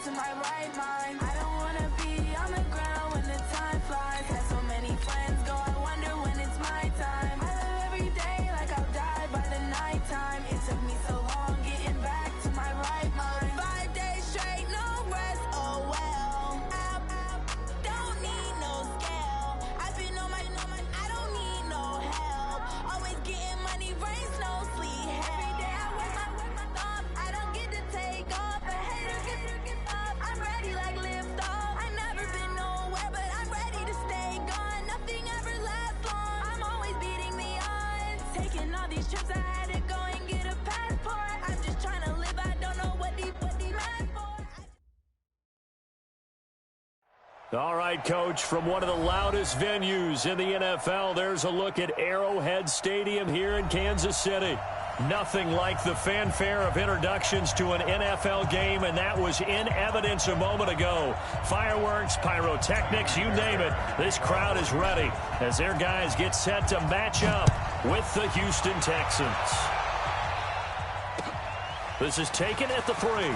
to my right mind. I don't wanna be on the ground when the time flies. Had so many friends go, I wonder when it's my time. I live every day like I'll die by the nighttime. It took me so long getting back to my right mind. 5 days straight, no rest, oh well. Don't need no scale. I've been on my, I don't need no help. Always getting money, rains, no sleep. Every day I work my thumb. I don't get to take off. A hater get up. I'm ready like lift off. I've never been nowhere, but I'm ready to stay gone. Nothing ever lasts long. I'm always beating the odds. Taking all these trips, I had to go and get a passport. I'm just trying to live. I don't know what deep mad for. All right, Coach, from one of the loudest venues in the NFL, there's a look at Arrowhead Stadium here in Kansas City. Nothing like the fanfare of introductions to an NFL game, and that was in evidence a moment ago. Fireworks, pyrotechnics, you name it. This crowd is ready as their guys get set to match up with the Houston Texans. This is taken at the 3.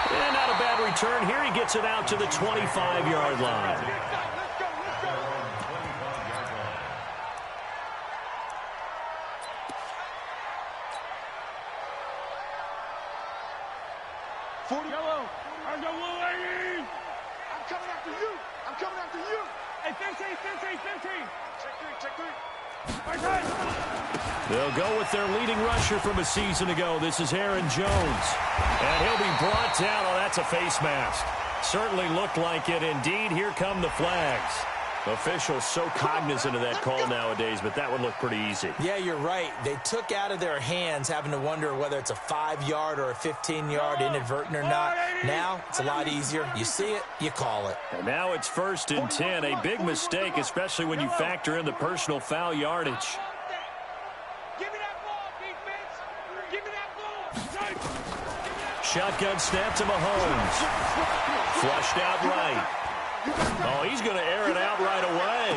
And not a bad return here. He gets it out to the 25-yard line. Yellow. I'm coming after you. I'm coming after you. Hey, 15. Check three. They'll go with their leading rusher from a season ago. This is Aaron Jones. And he'll be brought down. Oh, that's a face mask. Certainly looked like it. Indeed, here come the flags. Officials so cognizant of that call nowadays, but that one looked pretty easy. Yeah, you're right. They took out of their hands having to wonder whether it's a 5-yard or a 15-yard inadvertent or not. Now, it's a lot easier. You see it, you call it. And now it's 1st and 10. A big mistake, especially when you factor in the personal foul yardage. Give me that ball, defense. Give me that ball. Shotgun snap to Mahomes. Flushed out right. Oh, he's going to air it out right away.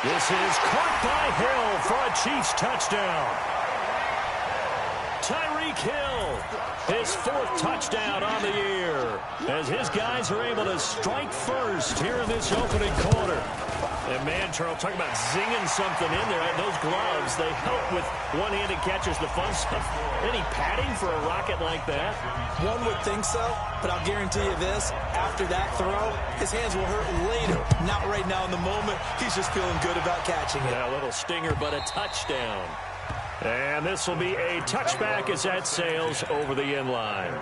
This is caught by Hill for a Chiefs touchdown. Tyreek Hill, his 4th touchdown on the year, as his guys are able to strike first here in this opening quarter. And man, Charles, talking about zinging something in there. Those gloves, they help with one-handed catches, the fun stuff. Any padding for a rocket like that? One would think so, but I'll guarantee you this. After that throw, his hands will hurt later. Not right now in the moment. He's just feeling good about catching it. Yeah, a little stinger, but a touchdown. And this will be a touchback as that sails over the end line.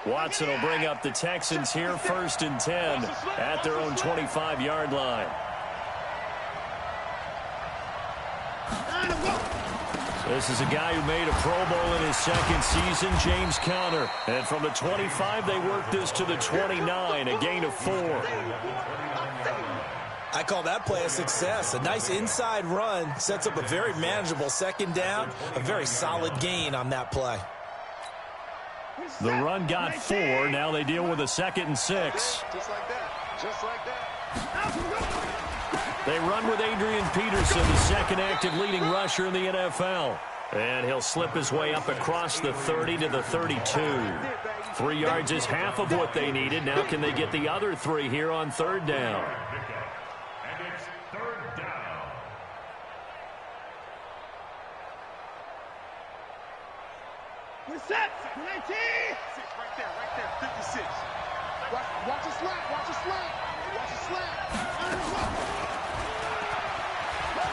Watson will bring up the Texans here, 1st and 10 at their own 25-yard line. This is a guy who made a Pro Bowl in his 2nd season, James Conner. And from the 25, they worked this to the 29, a gain of 4. I call that play a success. A nice inside run sets up a very manageable 2nd down, a very solid gain on that play. The run got 4. Now they deal with a 2nd and 6. Just like that. Just like that. They run with Adrian Peterson, the 2nd active leading rusher in the NFL. And he'll slip his way up across the 30 to the 32. 3 yards is half of what they needed. Now can they get the other 3 here on 3rd down? And it's 3rd down. We're set. 19. Right there. 56. Watch a slant. Watch a slant. Watch a slant.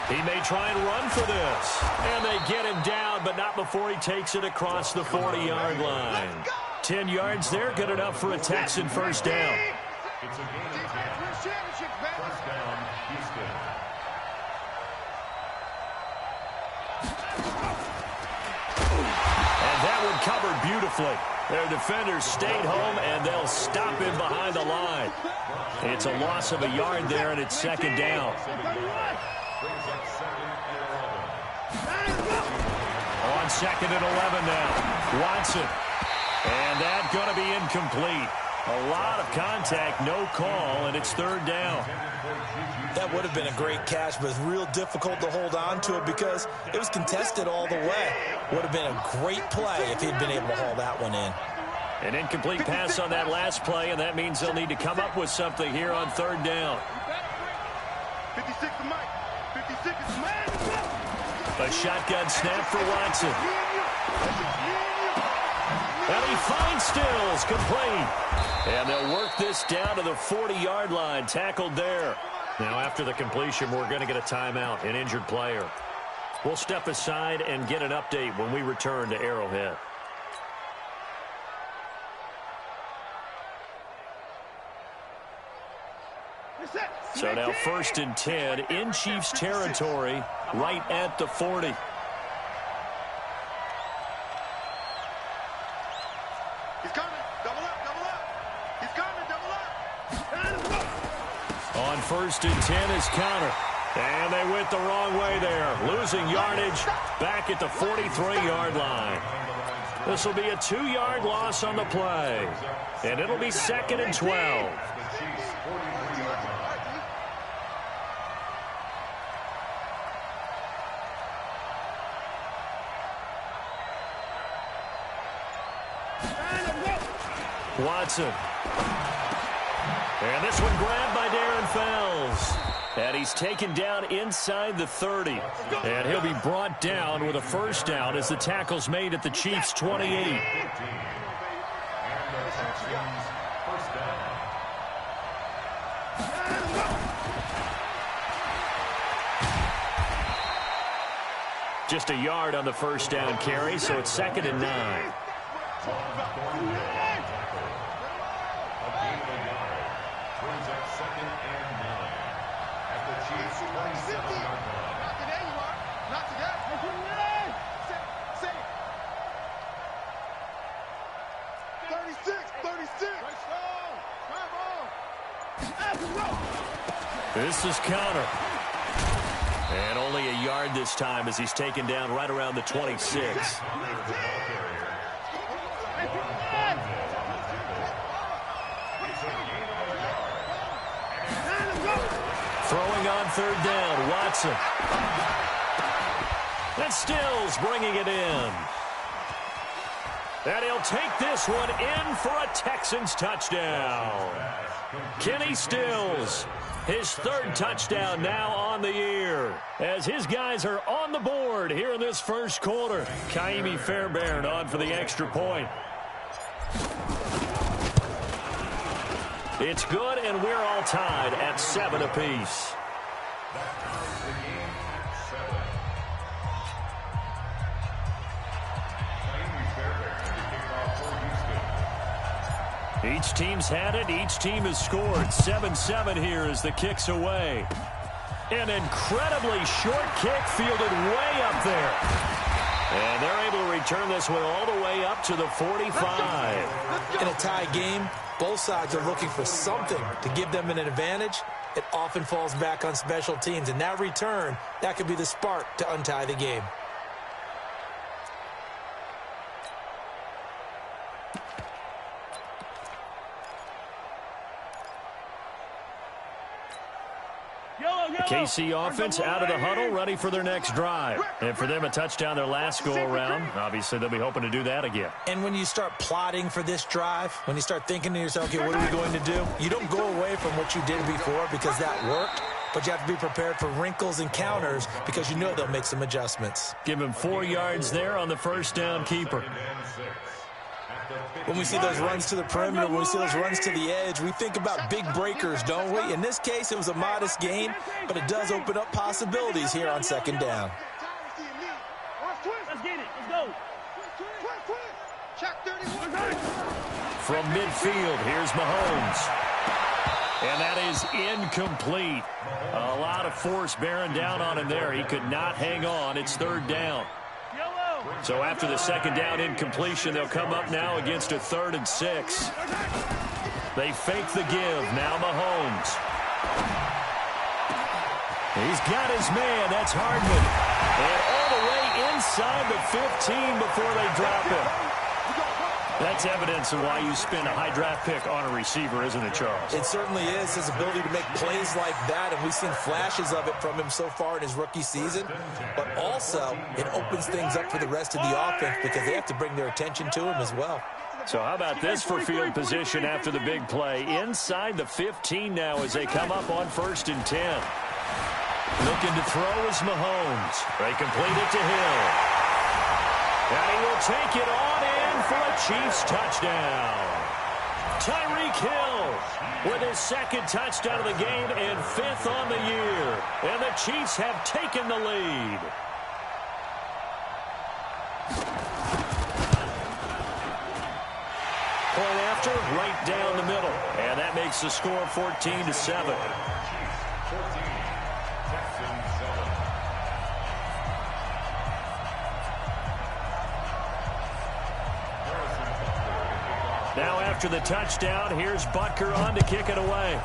He may try and run for this. And they get him down, but not before he takes it across the 40-yard line. 10 yards there, good enough for a Texan 1st down. It's a game of 10. 1st down, Houston. And that one covered beautifully. Their defenders stayed home, and they'll stop him behind the line. It's a loss of a yard there, and it's 2nd down. On 2nd and 11 now. Watson. And that's going to be incomplete. A lot of contact, no call, and it's third down. That would have been a great catch, but it's real difficult to hold on to it because it was contested all the way. Would have been a great play if he'd been able to haul that one in. An incomplete pass on that last play, and that means they'll need to come up with something here on third down. 56 to Mike. 56 is man. A shotgun snap for Watson. And he finds Stills, complete. And they'll work this down to the 40-yard line, tackled there. Now, after the completion, we're going to get a timeout, an injured player. We'll step aside and get an update when we return to Arrowhead. So now 1st and 10 in Chiefs territory, right at the 40. He's coming. Double up, double up. He's coming, double up. On 1st and 10 is Connor. And they went the wrong way there. Losing yardage back at the 43-yard line. This will be a 2-yard loss on the play. And it'll be 2nd and 12. Watson. And this one grabbed by Darren Fells. And he's taken down inside the 30. And he'll be brought down with a first down as the tackle's made at the Chiefs' 28. Just a yard on the first down carry, so it's 2nd and 9. This is Connor. And only a yard this time as he's taken down right around the 26. Throwing on third down, Watson. And Stills bringing it in. And he'll take this one in for a Texans touchdown. Kenny Stills, his 3rd touchdown now on the year, as his guys are on the board here in this first quarter. Kaimi Fairbairn on for the extra point. It's good, and we're all tied at 7 apiece. Each team's had it. Each team has scored. 7-7 here as the kick's away. An incredibly short kick fielded way up there. And they're able to return this one all the way up to the 45. In a tie game, both sides are looking for something to give them an advantage. It often falls back on special teams. And that return, that could be the spark to untie the game. KC offense out of the huddle, ready for their next drive. And for them, a touchdown their last go-around. Obviously, they'll be hoping to do that again. And when you start plotting for this drive, when you start thinking to yourself, okay, what are we going to do? You don't go away from what you did before because that worked, but you have to be prepared for wrinkles and counters because you know they'll make some adjustments. Give him 4 yards there on the first down keeper. When we see those runs to the perimeter, when we see those runs to the edge, we think about big breakers, don't we? In this case, it was a modest gain, but it does open up possibilities here on 2nd down. Let's get it. Let's go. From midfield, here's Mahomes. And that is incomplete. A lot of force bearing down on him there. He could not hang on. It's 3rd down. So after the 2nd down incompletion, they'll come up now against a 3rd and 6. They fake the give. Now Mahomes. He's got his man. That's Hardman. And all the way inside the 15 before they drop him. That's evidence of why you spend a high draft pick on a receiver, isn't it, Charles? It certainly is, his ability to make plays like that, and we've seen flashes of it from him so far in his rookie season. But also, it opens things up for the rest of the offense because they have to bring their attention to him as well. So how about this for field position after the big play? Inside the 15 now as they come up on 1st and 10. Looking to throw is Mahomes. They complete it to Hill. And he will take it on in for a Chiefs touchdown. Tyreek Hill with his 2nd touchdown of the game and 5th on the year. And the Chiefs have taken the lead. Point after, right down the middle. And that makes the score 14-7. Now after the touchdown, here's Butker on to kick it away.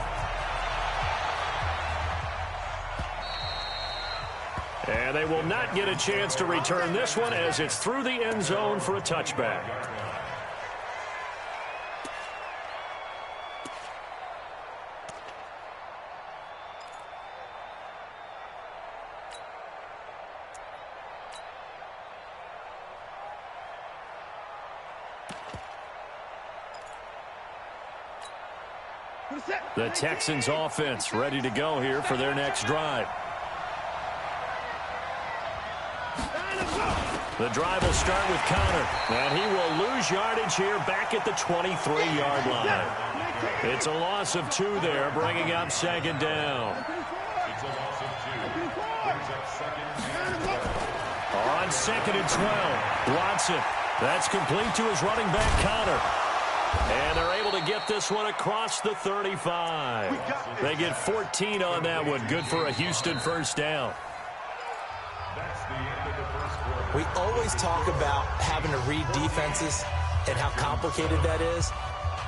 And they will not get a chance to return this one as it's through the end zone for a touchback. The Texans offense ready to go here for their next drive. The drive will start with Connor, and he will lose yardage here back at the 23-yard line. It's a loss of 2 there, bringing up 2nd down. On 2nd and 12, Watson. That's complete to his running back, Connor. And they're able to get this one across the 35. They get 14 on that one. Good for a Houston 1st down. We always talk about having to read defenses and how complicated that is.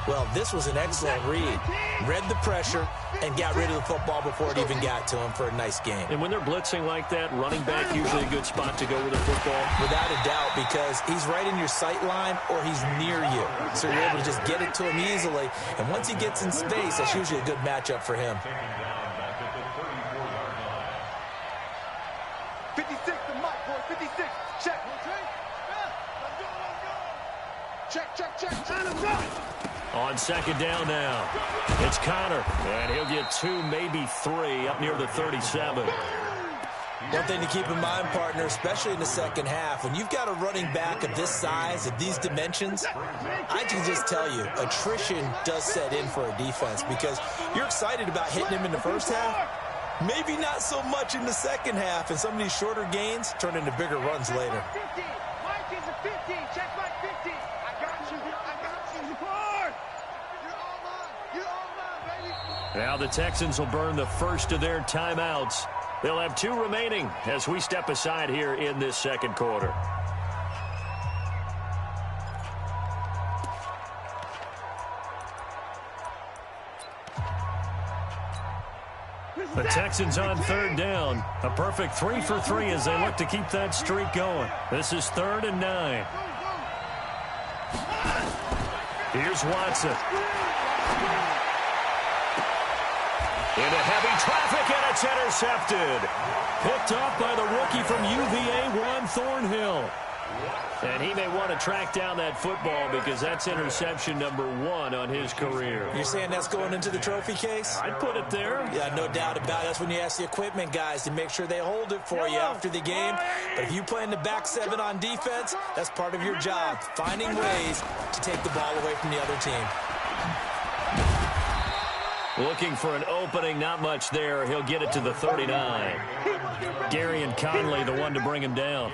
Well, this was an excellent read. Read the pressure and got rid of the football before it even got to him for a nice game. And when they're blitzing like that, running back usually a good spot to go with the football? Without a doubt, because he's right in your sight line or he's near you. So you're able to just get it to him easily. And once he gets in space, that's usually a good matchup for him. 56, the mic, boy, 56. Check. Check. On 2nd down now, it's Connor, and he'll get 2, maybe 3, up near the 37. One thing to keep in mind, partner, especially in the second half, when you've got a running back of this size, of these dimensions, I can just tell you, attrition does set in for a defense because you're excited about hitting him in the first half, maybe not so much in the second half, and some of these shorter gains turn into bigger runs later. 50. Mike is a 15. Check Mike 50. I got you. Support. You're all mine, baby. Now the Texans will burn the first of their timeouts. They'll have 2 remaining as we step aside here in this 2nd quarter. The Texans on 3rd down. A perfect 3 for 3 as they look to keep that streak going. This is 3rd and 9. Here's Watson. Into heavy traffic, and it's intercepted. Picked off by the rookie from UVA, Juan Thornhill. And he may want to track down that football because that's interception number 1 on his career. You're saying that's going into the trophy case? I'd put it there. Yeah, no doubt about it. That's when you ask the equipment guys to make sure they hold it for you after the game. But if you play in the back 7 on defense, that's part of your job, finding ways to take the ball away from the other team. Looking for an opening, not much there. He'll get it to the 39. Gary and Conley, the one to bring him down.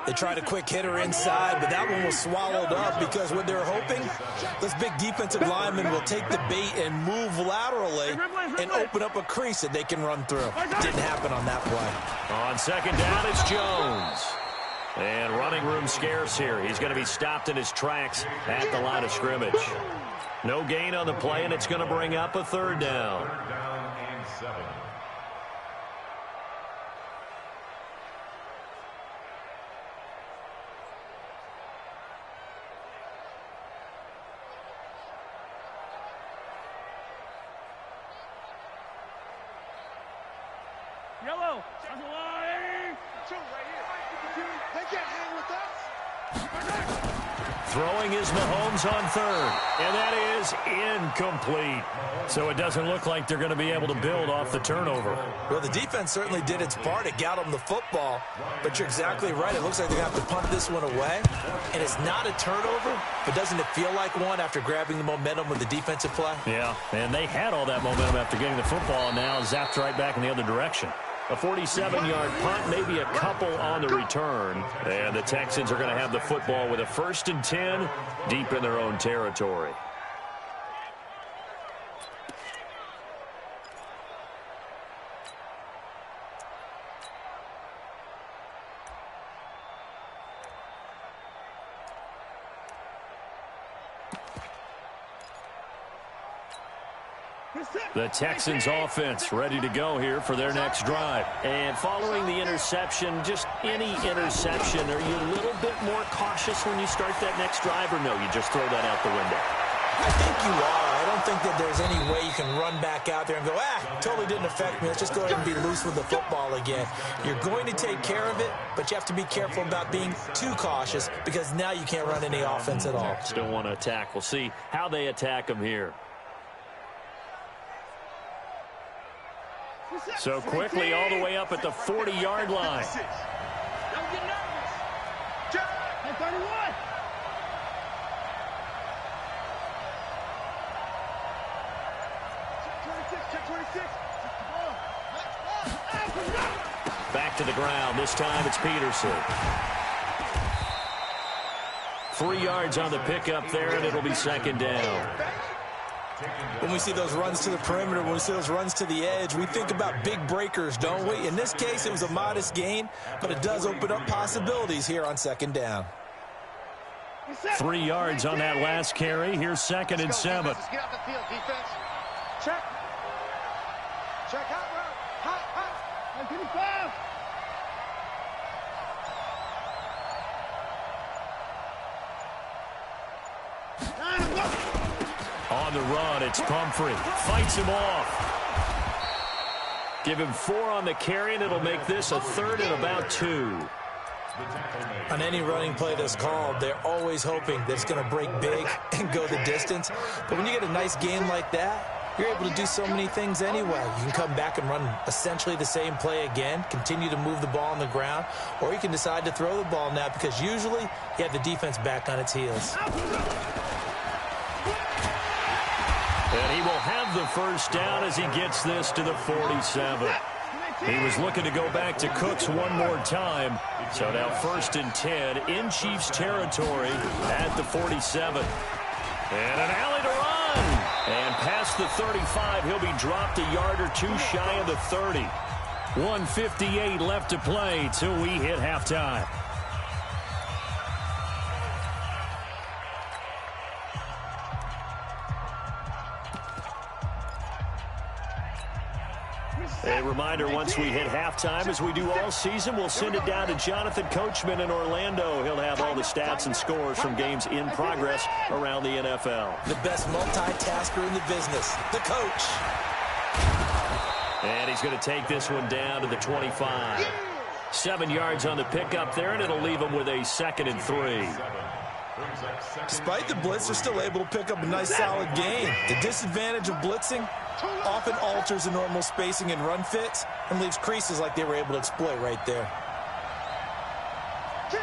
They tried a quick hitter inside, but that one was swallowed up because what they're hoping, those big defensive linemen will take the bait and move laterally and open up a crease that they can run through. Didn't happen on that play. On 2nd down, it's Jones. And running room scarce here. He's going to be stopped in his tracks at the line of scrimmage. No gain on the play, and it's going to bring up a 3rd down. Yellow. That's a line. Two right here. They can't hang with us. Throwing is Mahomes on third, and that is incomplete. So it doesn't look like they're going to be able to build off the turnover. Well, the defense certainly did its part. It got them the football, but you're exactly right. It looks like they're going to have to punt this one away, and it's not a turnover, but doesn't it feel like one after grabbing the momentum with the defensive play? Yeah, and they had all that momentum after getting the football, and now zapped right back in the other direction. A 47-yard punt, maybe a couple on the return. And the Texans are going to have the football with a 1st and 10 deep in their own territory. The Texans offense ready to go here for their next drive. And following the interception, just any interception, are you a little bit more cautious when you start that next drive, or no, you just throw that out the window? I think you are. I don't think that there's any way you can run back out there and go, totally didn't affect me. Let's just go ahead and be loose with the football again. You're going to take care of it, but you have to be careful about being too cautious because now you can't run any offense at all. Still want to attack. We'll see how they attack them here. So quickly all the way up at the 40-yard line. Don't get nervous. Check 31. Check 26. Back to the ground. This time it's Peterson. 3 yards on the pickup there, and it'll be 2nd down. When we see those runs to the perimeter, when we see those runs to the edge, we think about big breakers, don't we? In this case, it was a modest gain, but it does open up possibilities here on 2nd down. 3 yards on that last carry. Here's 2nd and 7. Get off the field, defense. Check. Check out route. Hot. 155. On the run, it's Pumphrey. Fights him off. Give him 4 on the carry, and it'll make this a 3rd and about 2. On any running play that's called, they're always hoping that it's going to break big and go the distance. But when you get a nice game like that, you're able to do so many things anyway. You can come back and run essentially the same play again, continue to move the ball on the ground, or you can decide to throw the ball now because usually you have the defense back on its heels. And he will have the 1st down as he gets this to the 47. He was looking to go back to Cooks one more time. So now 1st and 10 in Chiefs territory at the 47. And an alley to run. And past the 35, he'll be dropped a yard or 2 shy of the 30. 1:58 left to play till we hit halftime. A reminder, once we hit halftime, as we do all season, we'll send it down to Jonathan Coachman in Orlando. He'll have all the stats and scores from games in progress around the NFL. The best multitasker in the business, the coach. And he's going to take this one down to the 25. 7 yards on the pickup there, and it'll leave him with a 2nd and 3. Despite the blitz, they're still able to pick up a nice solid gain. The disadvantage of blitzing often alters the normal spacing and run fits and leaves creases like they were able to exploit right there. Kill.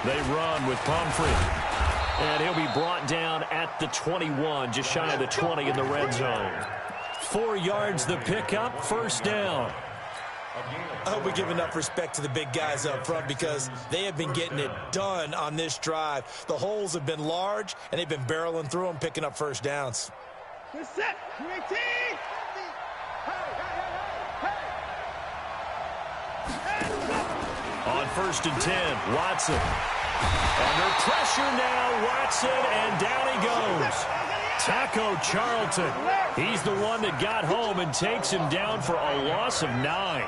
They run with Pumphrey. And he'll be brought down at the 21, just shy of the 20 in the red zone. 4 yards the pickup, 1st down. I hope we give enough respect to the big guys up front because they have been getting it done on this drive. The holes have been large, and they've been barreling through them, picking up 1st downs. Good set. 18. On 1st and 10, Watson. Under pressure now, Watson, and down he goes. Taco Charlton. He's the one that got home and takes him down for a loss of 9.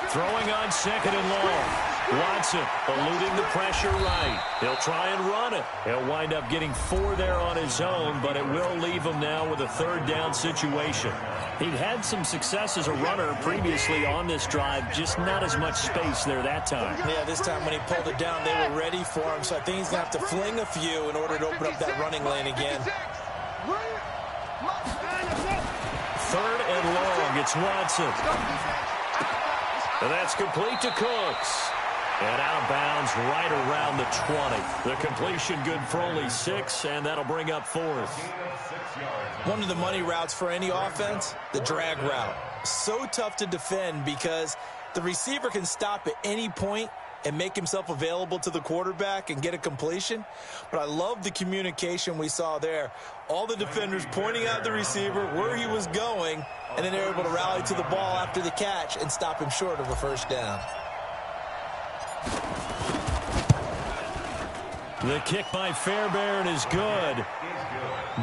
Throwing on 2nd and long. Watson eluding the pressure right. He'll try and run it. He'll wind up getting 4 there on his own, but it will leave him now with a 3rd down situation. He'd had some success as a runner previously on this drive, just not as much space there that time. Yeah, this time when he pulled it down, they were ready for him, so I think he's going to have to fling a few in order to open up that running lane again. 3rd and long, it's Watson. And that's complete to Cooks. And out of bounds right around the 20. The completion good for only 6, and that'll bring up 4th. One of the money routes for any offense, the drag route. So tough to defend because the receiver can stop at any point and make himself available to the quarterback and get a completion. But I love the communication we saw there. All the defenders pointing out the receiver, where he was going, and then they're able to rally to the ball after the catch and stop him short of a 1st down. The kick by Fairbairn is good.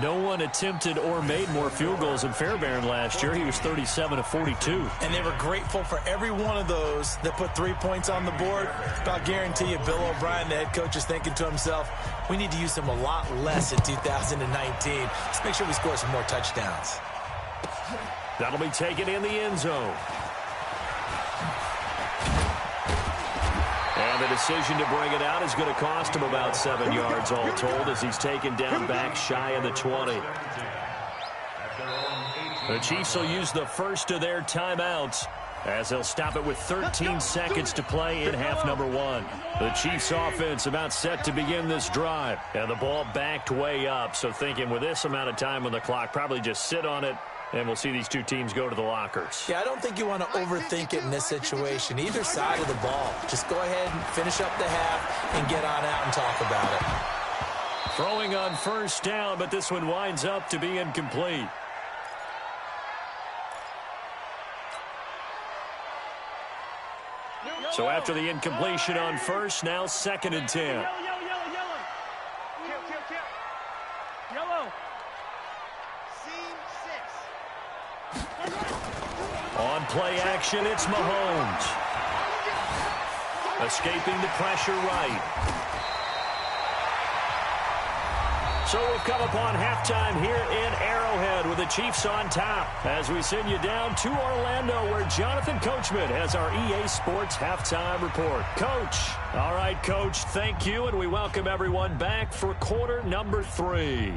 No one attempted or made more field goals than Fairbairn last year. He was 37 of 42. And they were grateful for every one of those that put 3 points on the board. I'll guarantee you Bill O'Brien, the head coach, is thinking to himself, we need to use him a lot less in 2019. Let's make sure we score some more touchdowns. That'll be taken in the end zone. And the decision to bring it out is going to cost him about 7 yards all told as he's taken down back shy of the 20. The Chiefs will use the first of their timeouts as they'll stop it with 13 seconds to play in half number 1. The Chiefs offense about set to begin this drive. And the ball backed way up, so thinking with this amount of time on the clock, probably just sit on it. And we'll see these 2 teams go to the lockers. Yeah, I don't think you want to overthink it in this situation. Either side of the ball. Just go ahead and finish up the half and get on out and talk about it. Throwing on 1st down, but this one winds up to be incomplete. So after the incompletion on 1st, now 2nd and 10. Yellow. On play action, it's Mahomes. Escaping the pressure right. So we've come upon halftime here in Arrowhead with the Chiefs on top as we send you down to Orlando where Jonathan Coachman has our EA Sports halftime report. Coach. All right, Coach, thank you, and we welcome everyone back for quarter number 3.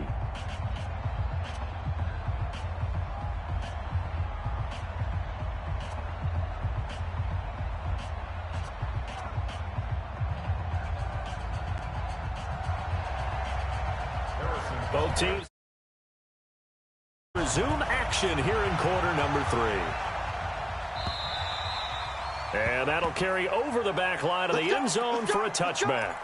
Both teams resume action here in quarter number 3. And that'll carry over the back line of the end zone for a touchback.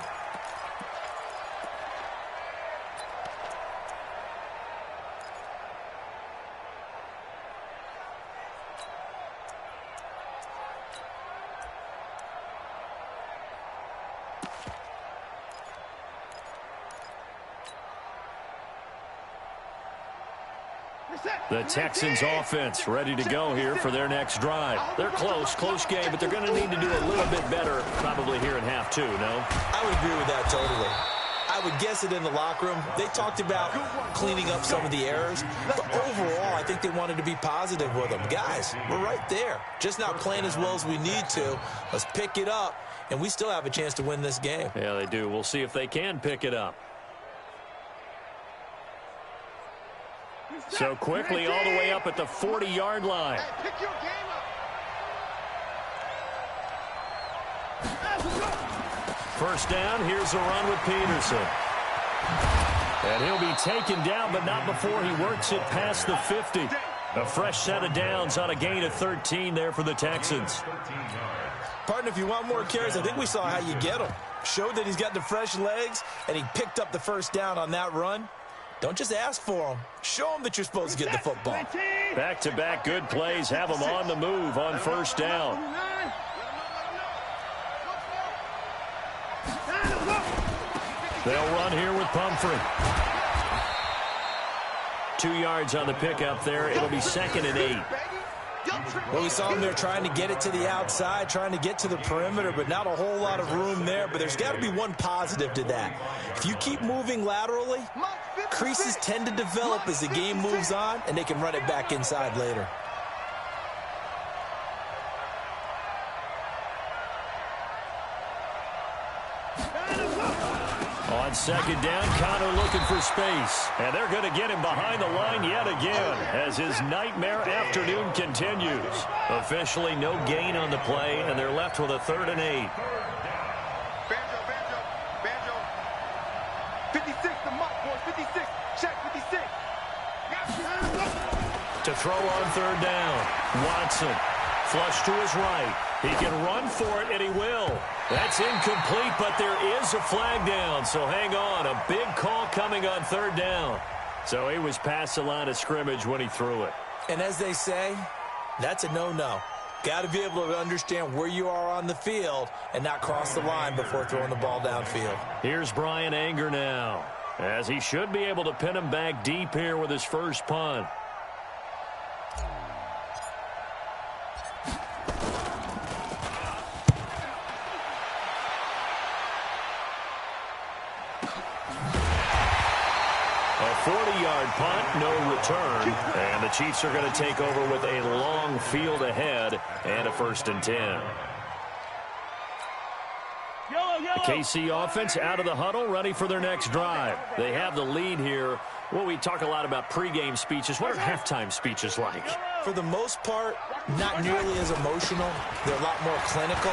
The Texans offense ready to go here for their next drive. They're close game, but they're going to need to do a little bit better probably here in half 2, no? I would agree with that totally. I would guess it in the locker room. They talked about cleaning up some of the errors, but overall, I think they wanted to be positive with them. Guys, we're right there. Just not playing as well as we need to. Let's pick it up, and we still have a chance to win this game. Yeah, they do. We'll see if they can pick it up. So quickly all the way up at the 40-yard line. Hey, pick your game up. First down, here's a run with Peterson. And he'll be taken down, but not before he works it past the 50. A fresh set of downs on a gain of 13 there for the Texans. Partner, if you want more carries, I think we saw how you get them. Showed that he's got the fresh legs, and he picked up the first down on that run. Don't just ask for them. Show them that you're supposed to get the football. Back-to-back good plays have them on the move on first down. They'll run here with Pumphrey. 2 yards on the pickup there. It'll be 2nd and 8. Well, we saw him there trying to get it to the outside, trying to get to the perimeter, but not a whole lot of room there. But there's got to be one positive to that. If you keep moving laterally, creases tend to develop as the game moves on, and they can run it back inside later. On second down, Connor looking for space. And they're going to get him behind the line yet again as his nightmare afternoon continues. Officially no gain on the play, and they're left with a 3rd and 8. Banjo. 56, the mark, boys. 56. Check, 56. To throw on 3rd down. Watson. Flush to his right. He can run for it, and he will. That's incomplete, but there is a flag down. So hang on. A big call coming on 3rd down. So he was past the line of scrimmage when he threw it. And as they say, that's a no-no. Got to be able to understand where you are on the field and not cross the line before throwing the ball downfield. Here's Brian Anger now, as he should be able to pin him back deep here with his first punt. A 40-yard punt, no return, and the Chiefs are going to take over with a long field ahead and a 1st and 10. The KC offense out of the huddle, ready for their next drive. They have the lead here. Well, we talk a lot about pregame speeches. What are halftime speeches like? For the most part, not nearly as emotional. They're a lot more clinical.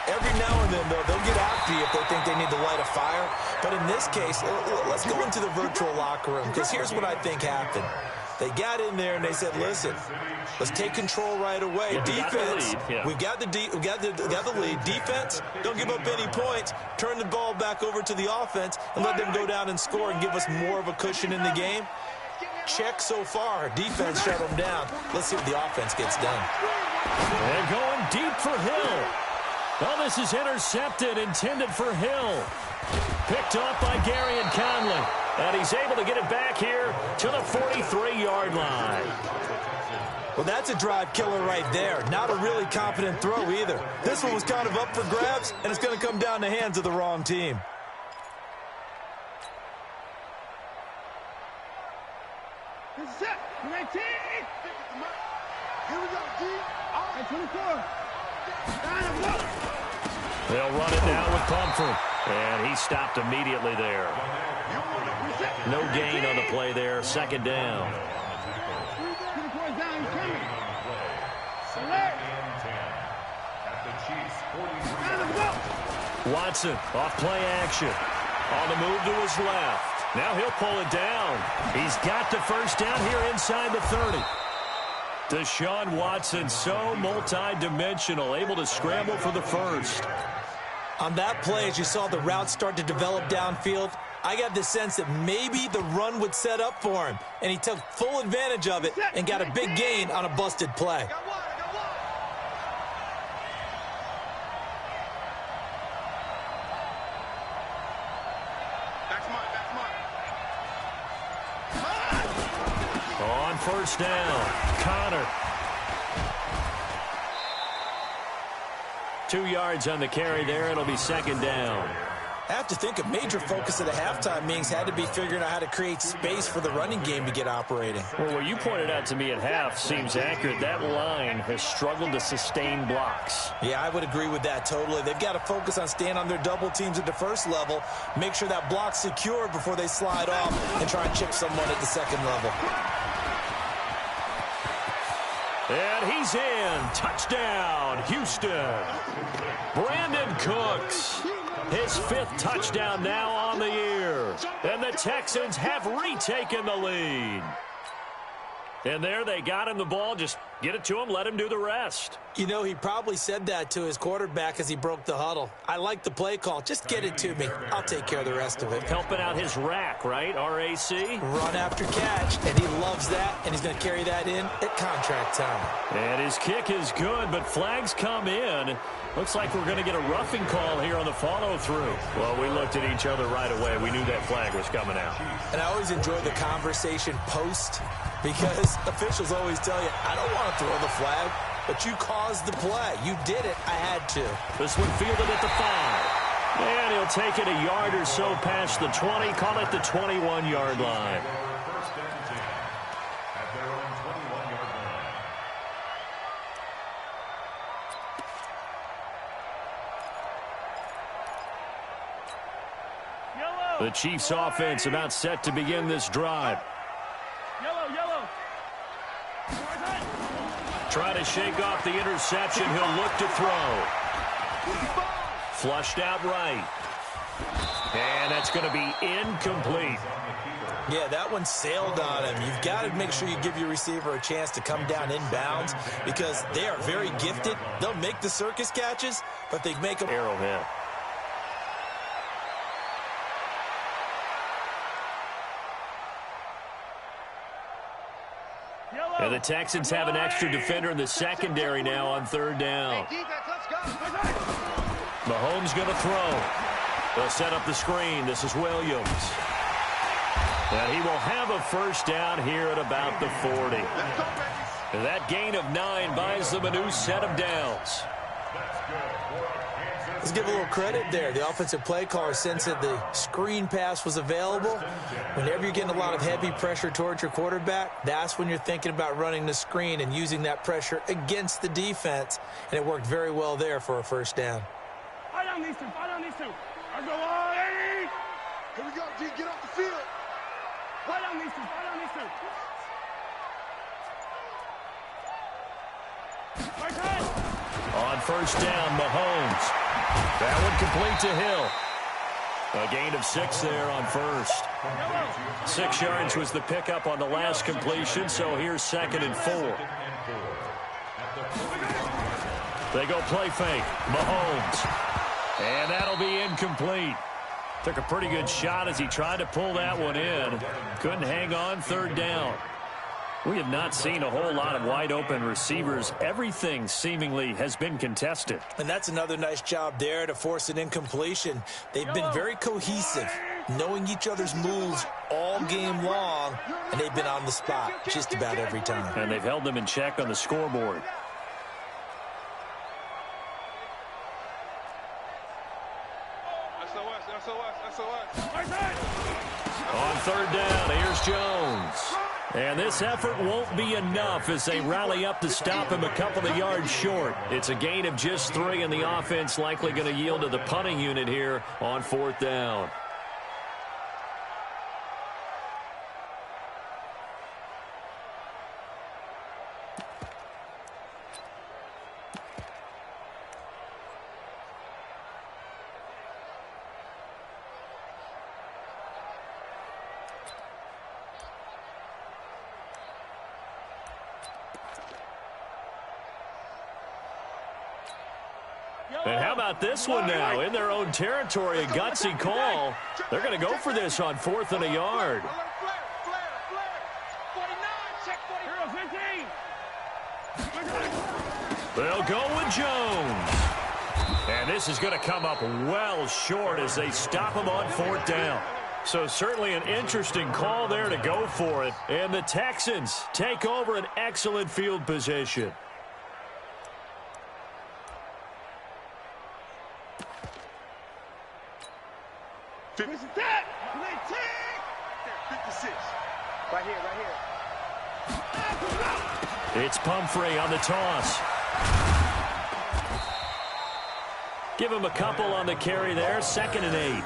Every now and then, though, they'll get after you if they think they need to light a fire. But in this case, let's go into the virtual locker room, because here's what I think happened. They got in there and they said, listen, let's take control right away. Yeah, defense, we've got the lead. Defense, don't give up any points. Turn the ball back over to the offense and let them go down and score and give us more of a cushion in the game. Check so far. Defense shut them down. Let's see what the offense gets done. They're going deep for Hill. Oh, this is intercepted, intended for Hill. Picked off by Gary and Conley. And he's able to get it back here to the 43-yard line. Well, that's a drive killer right there. Not a really confident throw either. This one was kind of up for grabs, and it's going to come down the hands of the wrong team. This is set. 19. Here we go, D. All right, 24. They'll run it now with Pumphrey. And he stopped immediately there. No gain on the play there. 2nd down. Watson off play action. On the move to his left. Now he'll pull it down. He's got the 1st down here inside the 30. Deshaun Watson, so multi-dimensional, able to scramble for the 1st. On that play, as you saw the route start to develop downfield, I got the sense that maybe the run would set up for him, and he took full advantage of it and got a big gain on a busted play. On 1st down, Connor. 2 yards on the carry there. It'll be 2nd down. I have to think a major focus of the halftime meetings had to be figuring out how to create space for the running game to get operating. Well, what you pointed out to me at half seems accurate. That line has struggled to sustain blocks. Yeah, I would agree with that totally. They've got to focus on staying on their double teams at the 1st level, make sure that block's secure before they slide off and try and chip someone at the 2nd level. And he's in. Touchdown, Houston. Brandon Cooks. His 5th touchdown now on the year. And the Texans have retaken the lead. And there they got him the ball. Just get it to him, let him do the rest. You know, he probably said that to his quarterback as he broke the huddle. I like the play call. Just get it to me. I'll take care of the rest of it. Helping out his rack, right? R-A-C? Run after catch, and he loves that, and he's going to carry that in at contract time. And his kick is good, but flags come in. Looks like we're going to get a roughing call here on the follow-through. Well, we looked at each other right away. We knew that flag was coming out. And I always enjoy the conversation post, because officials always tell you, I don't want want to throw the flag, but you caused the play. You did it. I had to. This one fielded at the 5. And he'll take it a yard or so past the 20. Call it the 21-yard line. The Chiefs' offense about set to begin this drive. Yellow. Try to shake off the interception. He'll look to throw. Flushed out right. And that's going to be incomplete. Yeah, that one sailed on him. You've got to make sure you give your receiver a chance to come down inbounds because they are very gifted. They'll make the circus catches, but they make them. Arrowhead. And the Texans have an extra defender in the secondary now on third down. Mahomes going to throw. They'll set up the screen. This is Williams. And he will have a first down here at about the 40. And that gain of 9 buys them a new set of downs. Let's give a little credit there. The offensive play caller sensed that the screen pass was available. Whenever you're getting a lot of heavy pressure towards your quarterback, that's when you're thinking about running the screen and using that pressure against the defense. And it worked very well there for a first down. Fight on these two. I'll go on. Here we go, D. Get off the field. Fight on these two. On first down, Mahomes. That one complete to Hill. A gain of 6 there on first. 6 yards was the pickup on the last completion, so here's 2nd and 4. They go play fake. Mahomes. And that'll be incomplete. Took a pretty good shot as he tried to pull that one in. Couldn't hang on, third down. We have not seen a whole lot of wide-open receivers. Everything seemingly has been contested. And that's another nice job there to force an incompletion. They've been very cohesive, knowing each other's moves all game long, and they've been on the spot just about every time. And they've held them in check on the scoreboard. On third down, here's Jones. And this effort won't be enough as they rally up to stop him a couple of yards short. It's a gain of just 3, and the offense likely going to yield to the punting unit here on 4th down. And how about this one now? In their own territory, a gutsy call. They're going to go for this on 4th and a yard. They'll go with Jones. And this is going to come up well short as they stop him on 4th down. So certainly an interesting call there to go for it. And the Texans take over an excellent field position. Where's that? 56. Right here. It's Pumphrey on the toss. Give him a couple on the carry there. 2nd and 8.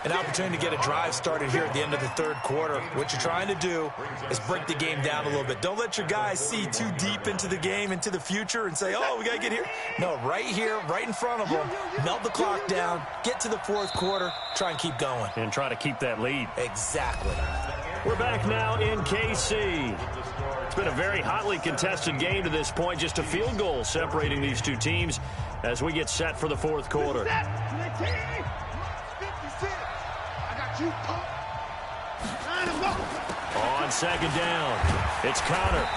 An opportunity to get a drive started here at the end of the third quarter. What you're trying to do is break the game down a little bit. Don't let your guys see too deep into the game, into the future, and say, oh, we got to get here. No, right here, right in front of them. Melt the clock down, get to the 4th quarter, try and keep going. And try to keep that lead. Exactly. We're back now in KC. It's been a very hotly contested game to this point. Just a field goal separating these two teams as we get set for the 4th quarter. On 2nd down, it's Connor.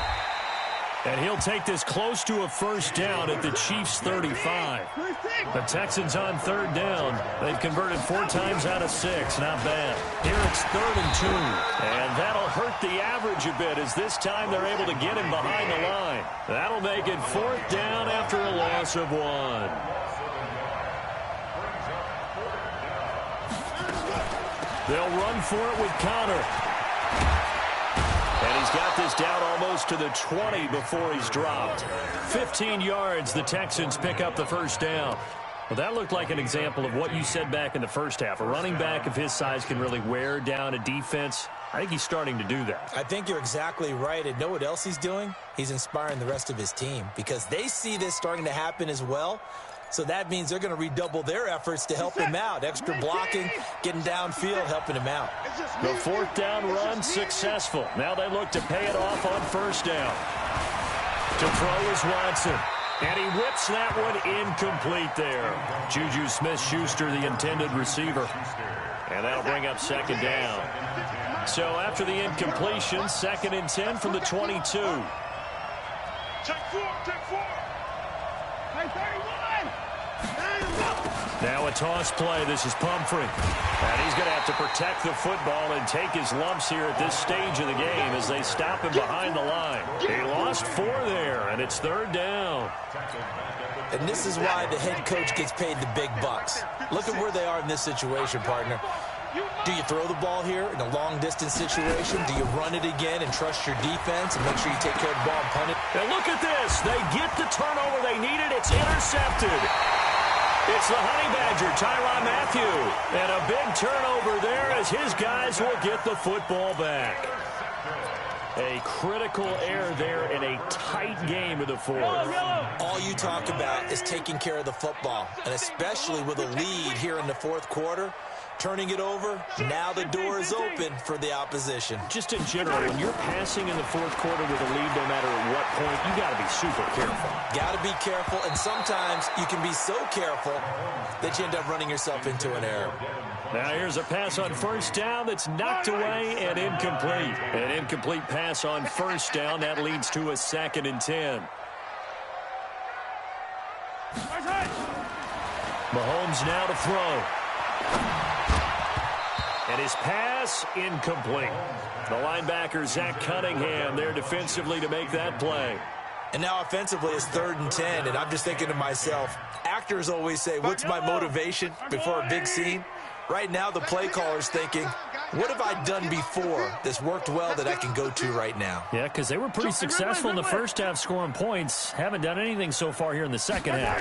And he'll take this close to a first down at the Chiefs' 35. The Texans on third down. They've converted 4 times out of 6. Not bad. Here it's 3rd and 2. And that'll hurt the average a bit as this time they're able to get him behind the line. That'll make it 4th down after a loss of 1. They'll run for it with Connor. And he's got this down almost to the 20 before he's dropped. 15 yards, the Texans pick up the first down. Well, that looked like an example of what you said back in the first half. A running back of his size can really wear down a defense. I think he's starting to do that. I think you're exactly right. And know what else he's doing? He's inspiring the rest of his team because they see this starting to happen as well. So that means they're going to redouble their efforts to help him out. Extra blocking, getting downfield, helping him out. The 4th down run successful. Now they look to pay it off on first down. To throw is Watson. And he whips that one incomplete there. Juju Smith-Schuster, the intended receiver. And that'll bring up 2nd down. So after the incompletion, 2nd and 10 from the 22. Check 4, check 4. Hey, 31. Now a toss play. This is Pumphrey. And he's going to have to protect the football and take his lumps here at this stage of the game as they stop him behind the line. He lost 4 there, and it's 3rd down. And this is why the head coach gets paid the big bucks. Look at where they are in this situation, partner. Do you throw the ball here in a long-distance situation? Do you run it again and trust your defense and make sure you take care of the ball and punt it? And look at this. They get the turnover they needed. It's intercepted. It's the Honey Badger, Tyrann Mathieu. And a big turnover there as his guys will get the football back. A critical error there in a tight game of the 4th. All you talk about is taking care of the football, and especially with a lead here in the 4th quarter. Turning it over, now the door is open for the opposition. Just in general, when you're passing in the 4th quarter with a lead, no matter at what point, you got to be super careful. Got to be careful, and sometimes you can be so careful that you end up running yourself into an error. Now here's a pass on first down that's knocked away and incomplete. An incomplete pass on first down. That leads to a 2nd and 10. Mahomes now to throw. And his pass incomplete. The linebacker, Zach Cunningham, there defensively to make that play. And now offensively it's 3rd and 10, and I'm just thinking to myself, actors always say, what's my motivation before a big scene? Right now the play caller's thinking, what have I done before that's worked well that I can go to right now? Yeah, because they were pretty successful in the first half scoring points. Haven't done anything so far here in the second half.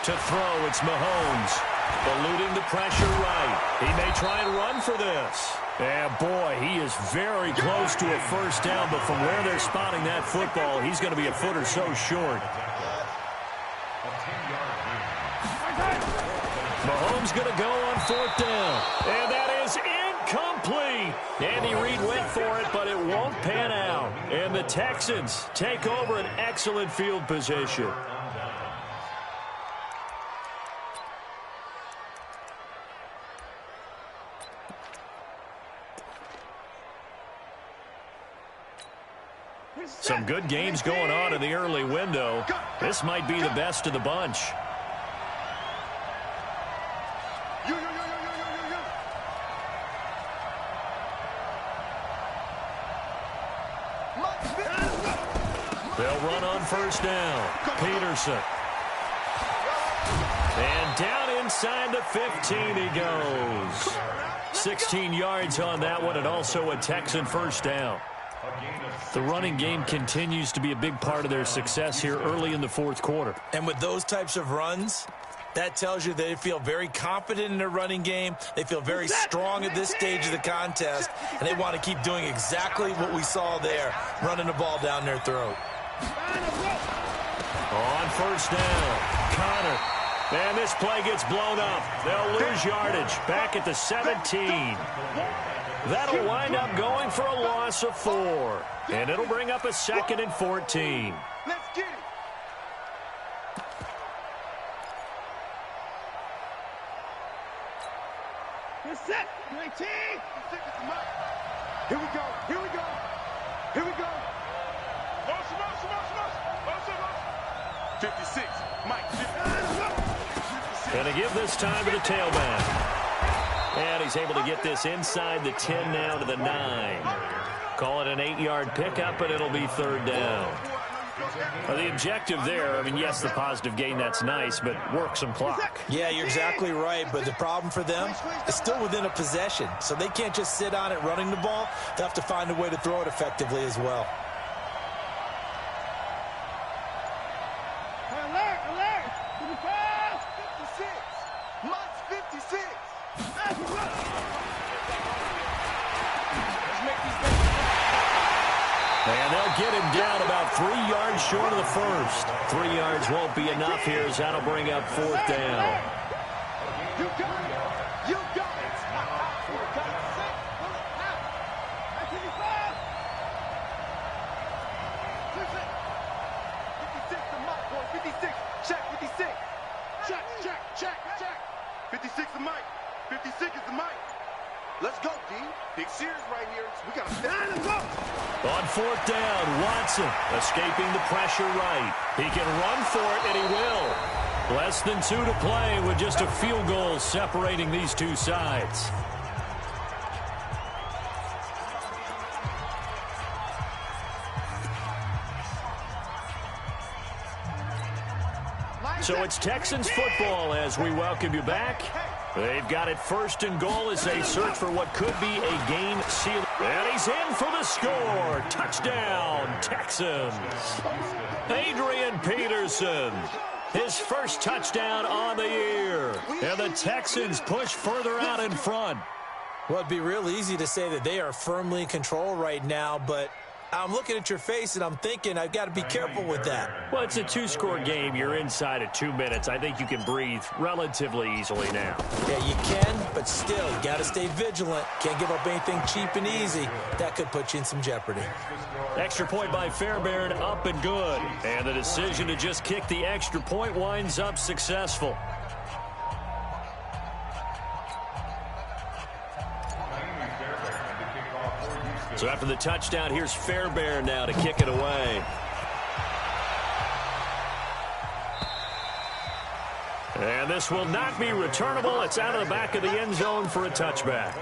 To throw, it's Mahomes. Eluding the pressure right. He may try and run for this. And boy, he is very close to a first down, but from where they're spotting that football, he's going to be a foot or so short. Mahomes going to go on 4th down. And that is incomplete. Andy Reid went for it, but it won't pan out. And the Texans take over an excellent field position. Some good games going on in the early window. This might be the best of the bunch. They'll run on first down. Peterson. And down inside the 15 he goes. 16 yards on that one, and also a Texan first down. The running game continues to be a big part of their success here early in the 4th quarter. And with those types of runs, that tells you they feel very confident in their running game. They feel very strong at this stage of the contest, and they want to keep doing exactly what we saw there, running the ball down their throat. On first down, Connor. And this play gets blown up. They'll lose yardage back at the 17. That'll wind up going for a loss of 4. And it'll bring up a 2nd and 14. Let's get it. We're set. 19. Here we go. Here we go. Here we go. Motion up. And they give this time to the tailback. And he's able to get this inside the 10 now to the 9. Call it an 8-yard pickup, and it'll be third down. Well, the objective there, I mean, yes, the positive gain, that's nice, but work some clock. Yeah, you're exactly right, but the problem for them is still within a possession, so they can't just sit on it running the ball. They have to find a way to throw it effectively as well. Alert, alert! 55! 56! Mike's 56! Let's make these guys. And they'll get him down about 3 yards short of the first. 3 yards won't be enough here, as that'll bring up fourth down. You got it! You got it! You got it! Set! Pull it now! 55! 56 to Mike, boy. 56. Check, 56. Check, check, check, check. 56 to Mike. 56 is the Mike. Let's go, D. Big series right here. We got to stand and go. On fourth down, Watson escaping the pressure right. He can run for it, and he will. Less than 2 to play with just a field goal separating these two sides. So it's Texans football as we welcome you back. They've got it first and goal as they search for what could be a game seal. And he's in for the score. Touchdown, Texans. Adrian Peterson, his first touchdown on the year. And the Texans push further out in front. Well, it'd be real easy to say that they are firmly in control right now, but I'm looking at your face and I'm thinking I've got to be careful with that. Well, it's a 2-score game. You're inside of 2 minutes. I think you can breathe relatively easily now. Yeah, you can, but still, you got to stay vigilant. Can't give up anything cheap and easy. That could put you in some jeopardy. Extra point by Fairbairn, up and good. And the decision to just kick the extra point winds up successful. So after the touchdown, here's Fairbairn now to kick it away. And this will not be returnable. It's out of the back of the end zone for a touchback.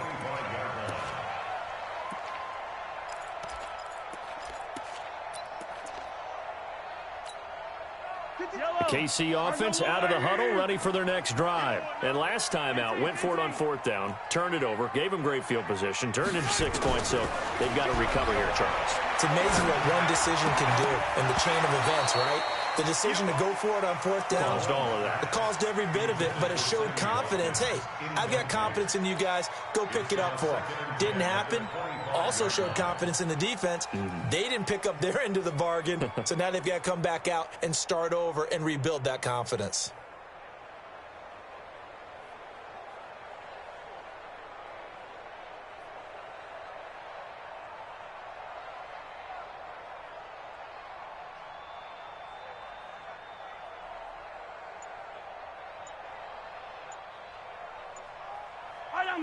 The KC offense out of the huddle, ready for their next drive. And last time out, went for it on fourth down, turned it over, gave them great field position, turned into 6 points, so they've got to recover here, Charles. It's amazing what one decision can do in the chain of events, right? The decision to go for it on fourth down. Caused all of that. It caused every bit of it, but it showed confidence. Hey, I've got confidence in you guys. Go pick it up for them. Didn't happen. Also showed confidence in the defense. They didn't pick up their end of the bargain, so now they've got to come back out and start over and rebuild that confidence.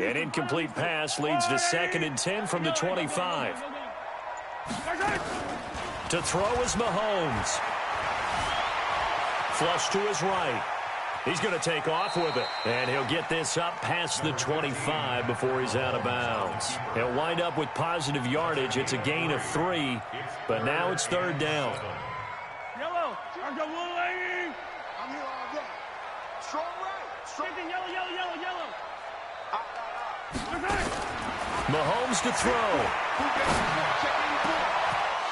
An incomplete pass leads to 2nd and 10 from the 25. To throw is Mahomes. Flush to his right. He's going to take off with it. And he'll get this up past the 25 before he's out of bounds. He'll wind up with positive yardage. It's a gain of 3, but now it's third down. Yellow. I'm here all day. Strong right. Strong. Yellow, yellow, yellow, yellow. Mahomes to throw.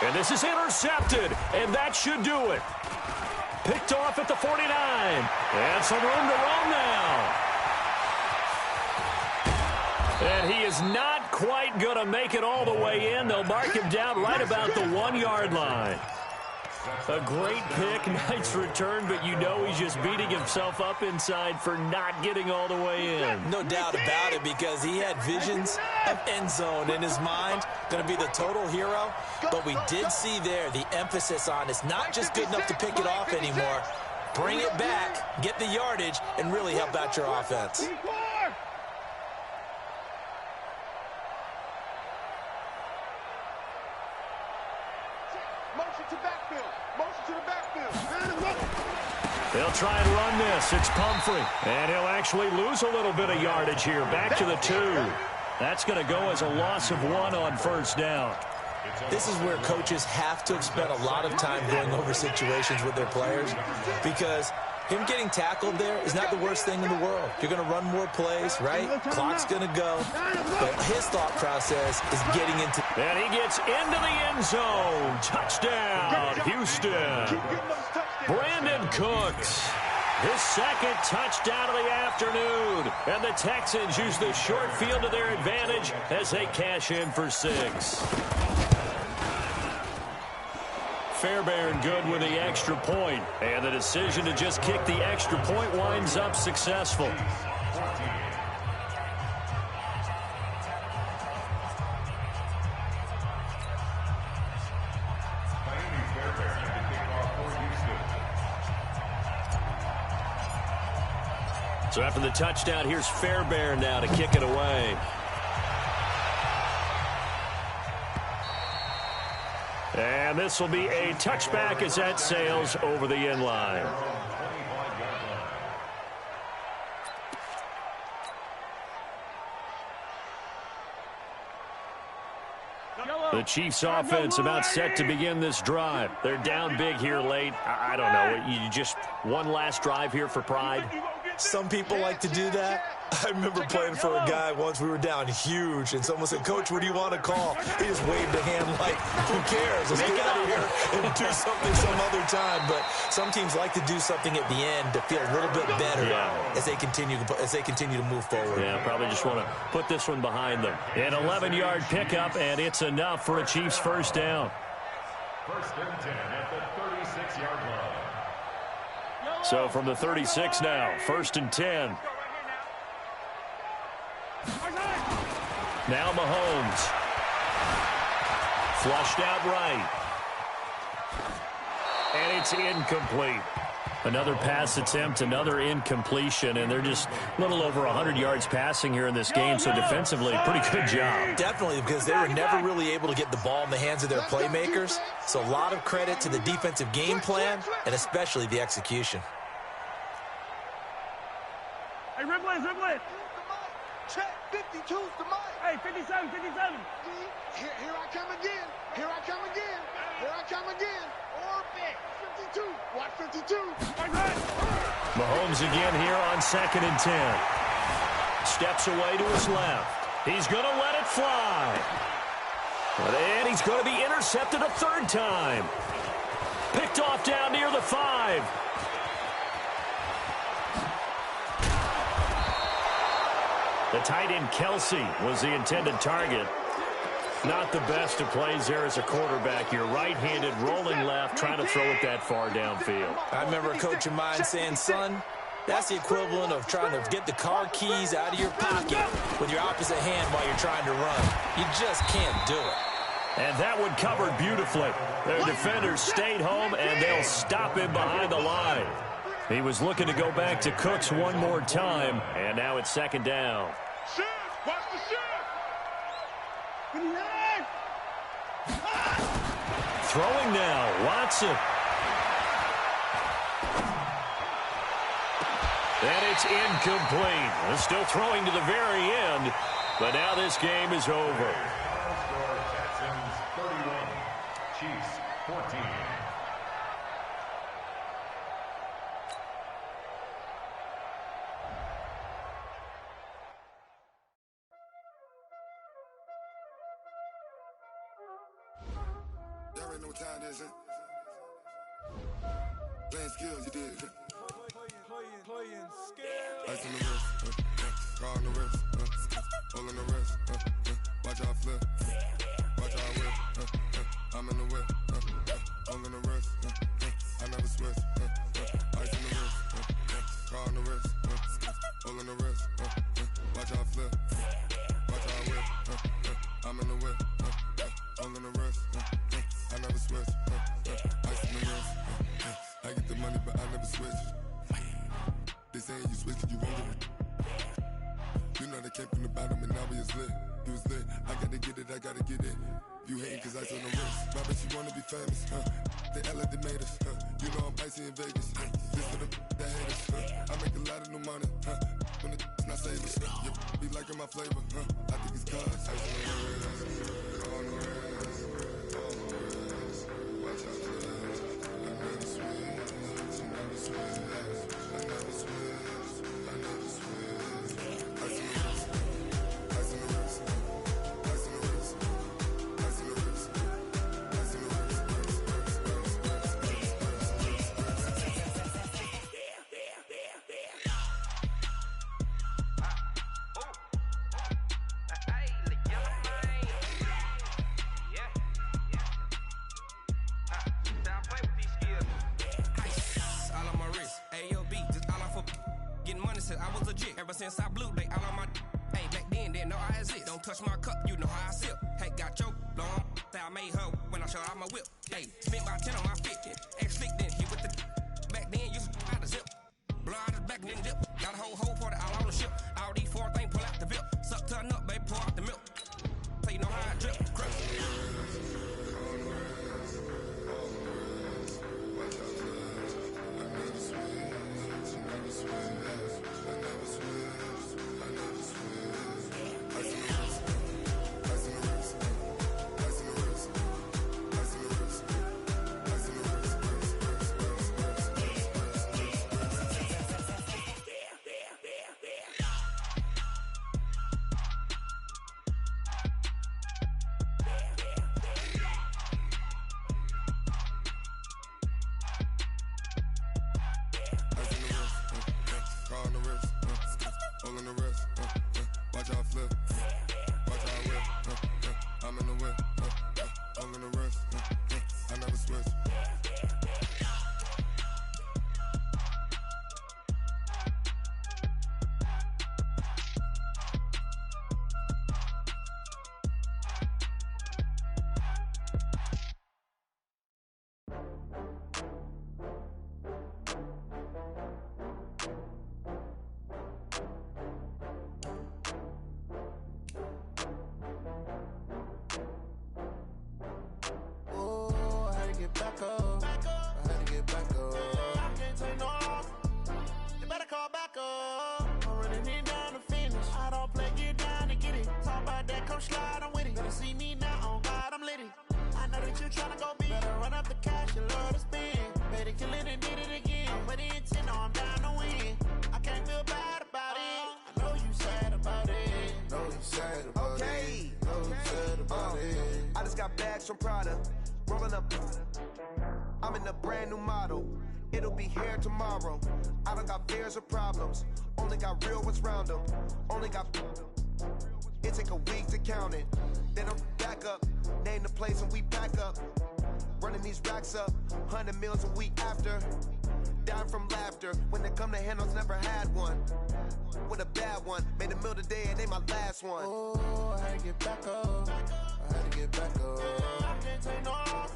And this is intercepted, and that should do it. Picked off at the 49. And some room to roam now. And he is not quite going to make it all the way in. They'll mark him down right about the 1-yard line. A great pick, nice return, but you know he's just beating himself up inside for not getting all the way in. No doubt about it, because he had visions of end zone in his mind. Going to be the total hero. But we did see there the emphasis on it's not just good enough to pick it off anymore. Bring it back, get the yardage, and really help out your offense. Motion to backfield. Motion to the backfield. They'll try and run this. It's Pumphrey. And he'll actually lose a little bit of yardage here. Back to the 2. That's going to go as a loss of 1 on first down. This is where coaches have to have spent a lot of time going over situations with their players, because him getting tackled there is not the worst thing in the world. You're going to run more plays, right? Clock's going to go. But his thought process is getting into... And he gets into the end zone. Touchdown, Houston. Brandon Cooks. His second touchdown of the afternoon. And the Texans use the short field to their advantage as they cash in for 6. Fairbairn good with the extra point. And the decision to just kick the extra point winds up successful. So after the touchdown, here's Fairbairn now to kick it away. And this will be a touchback as that sails over the end line. The Chiefs offense about set to begin this drive. They're down big here late. I don't know. You just one last drive here for pride. Some people like to do that. I remember playing for a guy once. We were down huge, and someone said, "Coach, what do you want to call?" He just waved a hand like, "Who cares? Let's get out of here and do something some other time." But some teams like to do something at the end to feel a little bit better as they continue to move forward. Yeah, probably just want to put this one behind them. An 11-yard pickup, and it's enough for a Chiefs first down. First and 10 at the 36-yard line. So from the 36 now, first and 10. Now Mahomes. Flushed out right. And it's incomplete. Another pass attempt, another incompletion, and they're just a little over 100 yards passing here in this game, so defensively, pretty good job. Definitely, because they were never really able to get the ball in the hands of their playmakers, so a lot of credit to the defensive game plan, and especially the execution. Hey, ripple it. Check, 52's the mic. Hey, 57. Here I come again. Here I come again. Orbit. 52. Watch 52. Mahomes again here on second and 10. Steps away to his left. He's going to let it fly. And he's going to be intercepted a third time. Picked off down near the 5. The tight end Kelsey was the intended target. Not the best of plays there as a quarterback. You're right-handed, rolling left, trying to throw it that far downfield. I remember a coach of mine saying, "Son, that's the equivalent of trying to get the car keys out of your pocket with your opposite hand while you're trying to run. You just can't do it." And that one covered beautifully. Their defenders stayed home, and they'll stop him behind the line. He was looking to go back to Cooks one more time, and now it's second down. Shift. Watch the shift. Throwing now, Watson. And it's incomplete. They're still throwing to the very end, but now this game is over. Score Texans 31, Chiefs 14. Y'all already know what time it is, huh? Playing skills, you did. Playing skills. Ice on the wrist, car on the wrist, all on the wrist, watch out flip, watch out whip, I'm in the whip, all on the wrist, I never switch, ice on the wrist, car on the wrist, all on the wrist, watch out flip, watch out whip, I'm in the whip, all on the wrist, I never switch, ice on the wrist, I get the money but I never switch. They saying you switch and you won't get it. You know they came from the bottom and now we is lit. You was lit, I gotta get it, You hating cause ice on the wrist. My bitch, you wanna be famous, They act like they made us, You know I'm icy in Vegas, This for the that hate us, I make a lot of new money, When it's not savers, You be liking my flavor, I think it's cause ice on the wrist, on the wrist, on the wrist. Watch out for this. I never switch, I never switch, I never switch, I never switch. Ice on the wrist, ice on the wrist, ice on the wrist, ice on the wrist, ice on the wrist. I was legit. Ever since I blew, they all on my hey, back then, didn't know I exist. Don't touch my cup, you know how I sip. Hey, got your long, say I made her when I showed out my whip. Hey, spent my 10 on my 50. Ex-slick then hit with the back then, used to out the zip. Blow out his back and then dip. Got a whole party all on the ship. All these 4 things pull out the VIP. Suck, turn up, baby, pour out the milk. So you know how I drip. Crap. back up. I had to get back up. I can't take no loss. You better call back up. I'm running it down to finish. I don't play, get down to get it. Talk about that, come slide, I'm with it. Better see me now, on God, I'm litty. I know that you tryna go big. Better run up the cash, you love to spend. Better kill it and did it again. Put it in 10, no, I'm down to win. I can't feel bad about it. I know you sad about it. Know you sad about it. Know you sad about it. I just got bags from Prada. Rolling up. I'm in a brand new model. It'll be here tomorrow. I don't got fears or problems. Only got real ones round them. Only got. It take a week to count it. Then I'm back up. Name the place and we pack up. Running these racks up. 100 meals a week after. Down from laughter. When they come to handles, never had one. With a bad one. Made a meal today and they my last one. Oh, I had to get back up. I had to get back up. I can't take no loss.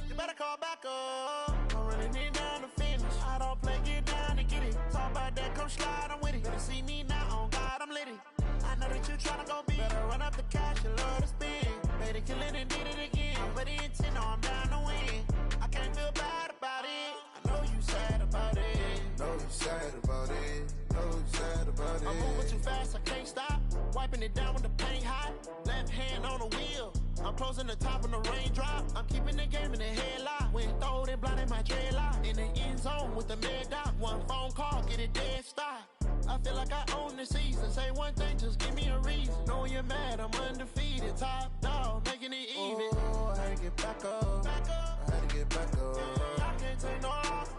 You better call back up. I'm running it down to finish. I don't play, get down to get it. Talk about that, come slide, I'm with it. Better see me now, on God, I'm litty. I know that you tryna go big. Better run up the cash, you love to spend. Better kill it and did it again. But in 10, no, I'm down to win. I can't feel bad about it. I know you sad about it. Know you sad about it. Know you sad about it. I'm moving too fast, I can't stop. Wiping it down with the paint hot. Left hand on the wheel. I'm closing the top when the raindrop. I'm keeping the game in the headlock. When throwed and blinded my dreadlock. In the end zone with the mad dot. One phone call, get it dead stop. I feel like I own the season. Say one thing, just give me a reason. Knowing you're mad, I'm undefeated. Top dog, making it even. Oh, I had to get back up. I had to get back up. I can't take no loss.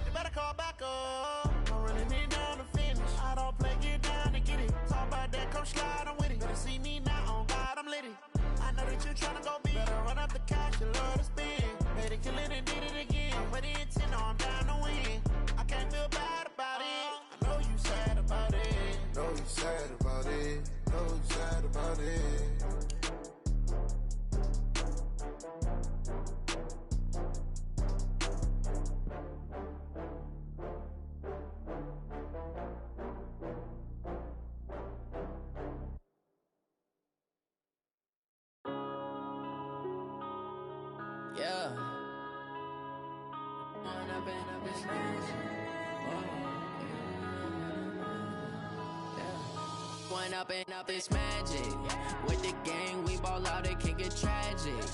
You better call back up. I'm running it down to finish. I don't play, get down to get it. Talk about that, come slide, I'm with it. Better see me now, on God, I'm litty. I know that you tryna go big. Better run up the cash, you love to spend. Better kill it and did it again. But in 10, no, I'm down to win. I can't feel bad about it. I know you sad about it. Know you sad about it. Know you sad about it. Yeah. When up and up, it's magic. When up and up, it's magic. With the gang, we ball out, it can get tragic.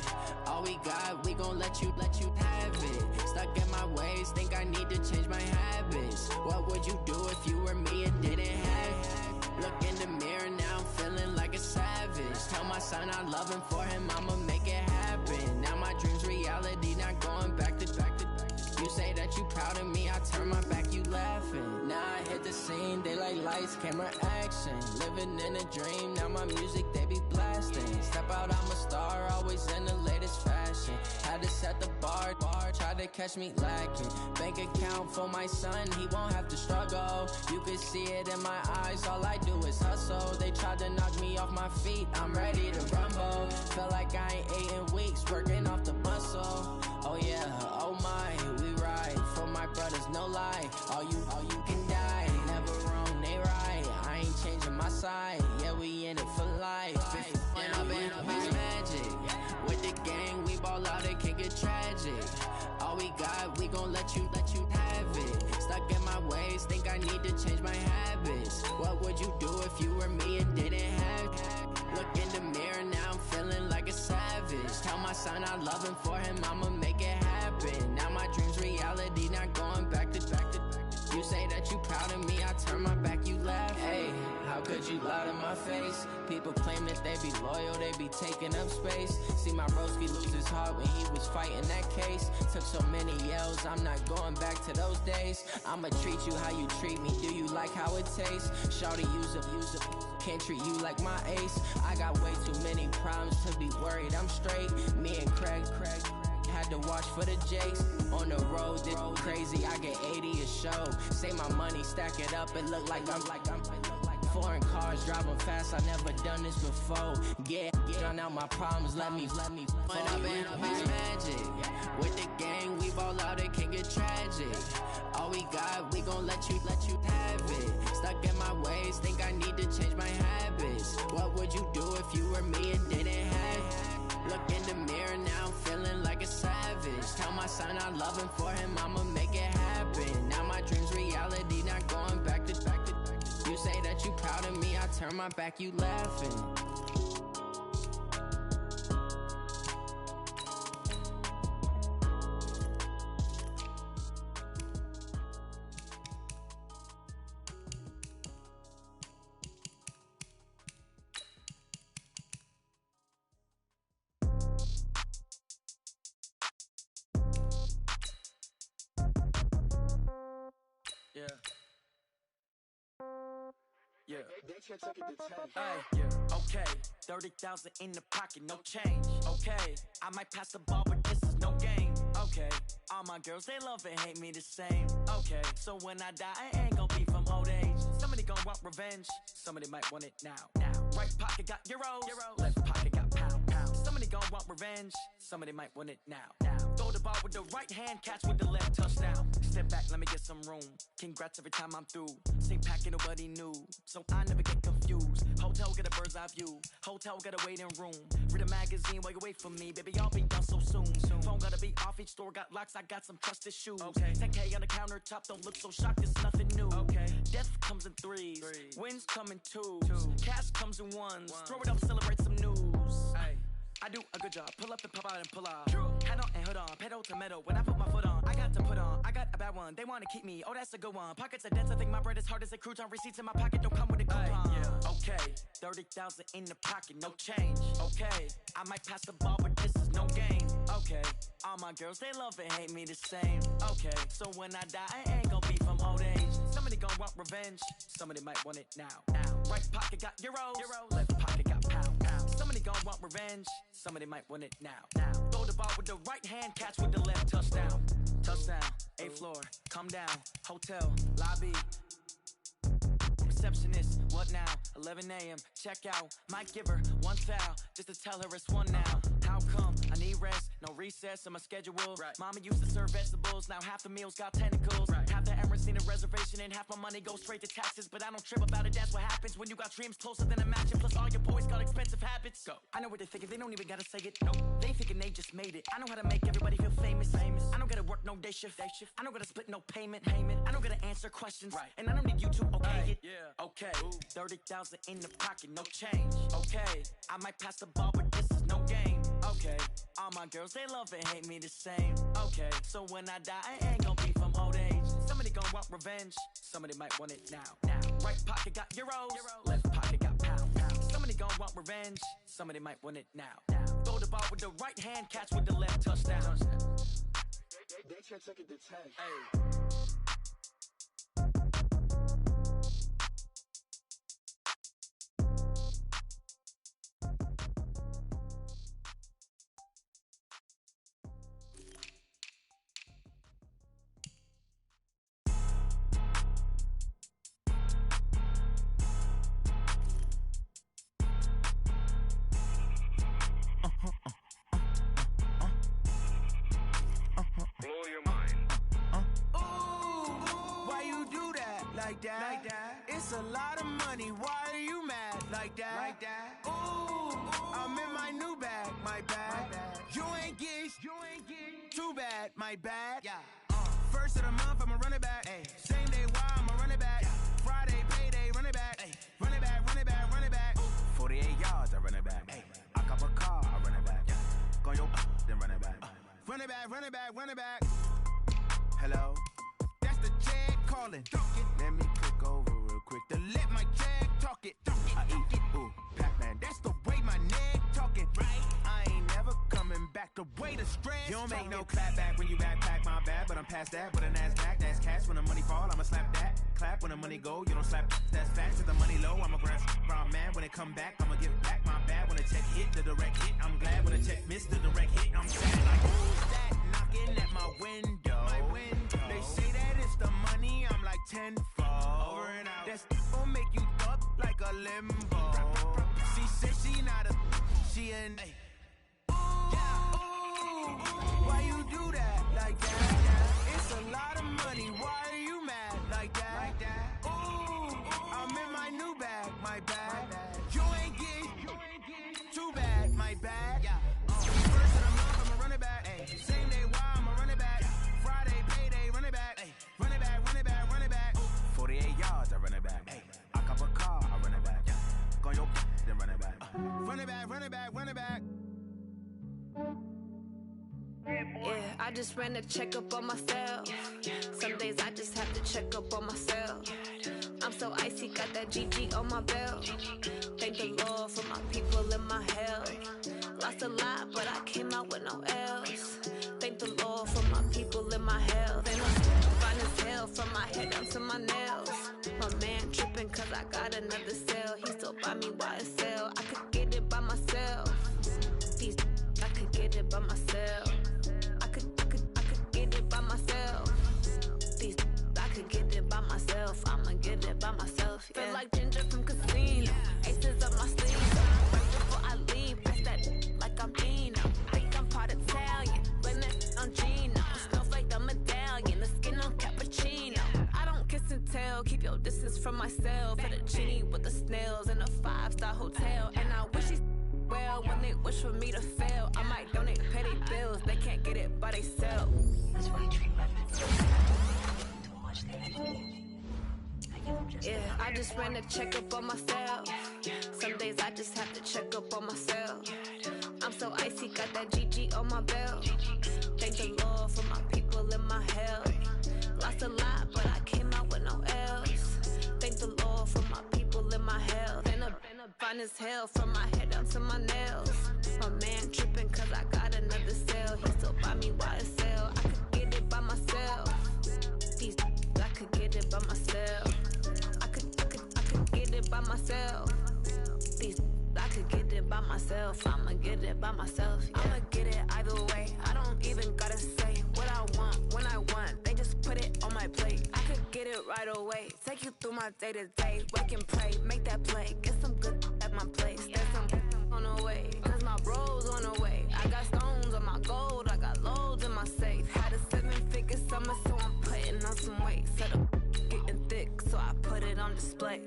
All we got, we gon' let you have it. Stuck in my ways, think I need to change my habits. What would you do if you were me and didn't have it? Look in the mirror, now I'm feeling like a savage. Tell my son I love him, for him I'ma make it happen. Now my dream's reality, not going back to. You say that you proud of me, I turn my back, you laughing. Now I hit the scene, they like lights, camera, action. Living in a dream, now my music, they be blasting. Step out, I'm a star, always in the latest fashion. Had to set the bar, try to catch me lacking. Bank account for my son, he won't have to struggle. You can see it in my eyes, all I do is hustle. They tried to knock me off my feet, I'm ready to rumble. Feel like I ain't ate in weeks, working off the muscle. Oh yeah, oh my, we ride for my brothers, no lie. All you can die, never wrong, they right. I ain't changing my side, yeah, we in it for life. When up and up, it's magic. With the gang, we ball out, it can get tragic. All we got, we gon' let you have it. Stuck in my ways, think I need to change my habits. What would you do if you were me and didn't have it? Look in the mirror, now I'm feeling like a savage. Tell my son I love him, for him I'ma make it happen. Now my dream's reality, not going back to. You say that you proud of me, I turn my back, you laugh. Hey, how could you lie to my face? People claim that they be loyal, they be taking up space. See my broski lose his heart when he was fighting that case. Took so many yells, I'm not going back to those days. I'ma treat you how you treat me, do you like how it tastes? Shawty, use up, can't treat you like my ace. I got way too many problems to be worried, I'm straight. Me and Craig had to watch for the Jakes. On the road, it's crazy, I get 80 a show. Say my money, stack it up, it look like I'm foreign cars, driving fast, I never done this before. Get drown out my problems, let me When up and up, it's magic. With the gang, we ball out, it can get tragic. All we got, we gon' let you have it. Stuck in my ways, think I need to change my habits. What would you do if you were me and didn't have it? Look in the mirror, now I'm feeling like a savage. Tell my son I love him, for him I'ma make it happen. Now my dream's reality, not going back to. You say that you proud of me, I turn my back, you laughing. Yeah. Yeah. Hey, yeah. Okay. 30,000 in the pocket, no change. Okay. I might pass the ball, but this is no game. Okay. All my girls, they love and hate me the same. Okay. So when I die, I ain't gon' be from old age. Somebody gon' want revenge. Somebody might want it now. Right pocket got euros. Left pocket got pound. Somebody gon' want revenge. Somebody might want it now. Throw the ball with the right hand, catch with the left, touchdown. Step back, let me get some room. Congrats every time I'm through. Same packet, nobody knew, so I never get confused. Hotel get a bird's eye view. Hotel get a waiting room. Read a magazine while you wait for me, baby. I'll be done so soon. Phone gotta be off. Each store got locks. I got some trusted shoes. Okay. 10K on the countertop. Don't look so shocked. It's nothing new. Okay. Death comes in threes. Wins come in twos. Cash comes in ones. Throw it up, celebrate some news. Ay. I do a good job, pull up and pop out and pull off. Hat on and hood on, pedal to metal. When I put my foot on, I got to put on. I got a bad one, they wanna keep me. Oh, that's a good one. Pockets are dense, I think my bread is hard as a crouton. Receipts in my pocket don't come with a coupon. Yeah. Okay, 30,000 in the pocket, no change. Okay, I might pass the ball, but this is no game. Okay, all my girls, they love and hate me the same. Okay, so when I die, I ain't gon' be from old age. Somebody gon' want revenge, somebody might want it now. Right pocket got euros, left pocket got pound. Somebody gon' want revenge, somebody might want it now. Throw the ball with the right hand, catch with the left, touchdown. Touchdown, 8th floor, come down, hotel, lobby. Receptionist, what now? 11 a.m., check out. Might give her one foul, just to tell her it's one now. How come? I need rest, no recess in my schedule. Mama used to serve vegetables, now half the meals got tentacles. Half the errands seen a reservation and half my money goes straight to taxes. But I don't trip about it, that's what happens when you got dreams closer than a match. And plus all your boys got expensive habits. Go. I know what they're thinking, they don't even gotta say it. No, they thinking they just made it. I know how to make everybody feel famous. I don't gotta work no day shift. I don't gotta split no payment. I don't gotta answer questions. Right. And I don't need you to okay it. Yeah. Okay. 30,000 in the pocket, no change. Okay. I might pass the ball, but this is no game. Okay. All my girls, they love and hate me the same. Okay. So when I die, I ain't gonna be from old age. Somebody gonna want revenge. Somebody might want it now. Right pocket got euros. Left pocket got pounds. Somebody gonna want revenge. Somebody might want it now. Throw the ball with the right hand, catch with the left, touchdown. They check it the tag. Hey. Like that. It's a lot of money. Why are you mad like that? Ooh, I'm in my new bag, my bad. You ain't get too bad, my bad. Yeah. First of the month, I'ma run it back. Ay. Same day, why I'ma run it back. Friday, payday, run it back. Ay. Run it back, run it back, run it back. 48 yards, I run it back. Ay. I cop a car, I run it back. Yeah. Go your then run it back. Run it back, run it back, run it back. Hello. The jag calling. Let me click over real quick to let my jag talk it. I eat it, ooh, Pac-Man. That's the way my neck talking. Right? I ain't never coming back. The way the stress. You don't make no clap back when you backpack, my bad. But I'm past that. But a NASDAQ, that's cash. When the money fall, I'ma slap that. Clap when the money go. You don't slap. That's fast. If the money low, I'ma grab. Brown man, when it come back, I'ma give back. My bad when the check hit, the direct hit. I'm glad when the check missed, the direct hit. I'm sad like who's that knocking at my window? My window. They say that it's the money, I'm like tenfold. Over and out. That's gon' make you up like a limbo. She said she not a, she an. Ooh, why you do that like that? It's a lot of money. Why are you mad like that? Ooh, I'm in my new bag, my bad. You ain't get too bad, my bad. First of the month, I'ma run it back. Same day, why I'ma run it back. Friday, payday, run it back. Run it back, run it back, run it back. 48 yards, I run it back. I cop a car, I run it back. Go your then run it back. Run it back, run it back, run it back. Yeah, I just ran a checkup on myself. Some days I just have to check up on myself. I'm so icy, got that GG on my belt. Thank the Lord for my people in my health. Lost a lot, but I came out with no L's. Thank the Lord for my people in my health. And I'm fine as hell from my head down to my nails. My man tripping cause I got another cell. He still buy me YSL. I could get it by myself. These I could get it by myself. I could get it by myself. These I could get it by myself. I'ma get it by myself. Yeah. Feel like Ginger from Casino. Aces up my sleeve. Right before I leave, pass that like I'm Dino. Think I'm part Italian, blame that on Gino. Snowflake the medallion, the skin on cappuccino. I don't kiss and tell, keep your distance from myself. Fettuccine with the snails in a 5-star hotel. And I wish he's well when they wish for me to fail. I might donate petty bills, they can't get it by themselves. That's why you treat my too much yeah, I just ran a checkup on myself. Some days I just have to check up on myself. I'm so icy, got that GG on my belt. Thank the Lord for my people in my health. Lost a lot, but I came out with no L's. Thank the Lord for my people in my health. And I'm fine as hell from my head down to my nails. My man tripping cause I got another cell. He still buy me YSL. I could get it by myself. These I could get it by myself. I could get it by myself. These I could get it by myself. I'ma get it by myself. Yeah. I'ma get it either way. I don't even gotta say what I want when I want. They just put it on my plate. I could get it right away. Take you through my day to day. Wake and pray, make that play. Get some good at my place. There's some on the way. Cause my bro's on the way. I got stones on my gold. I got loads in my safe. Had a 7-figure summer, so I'm putting on some weight. Set up on display.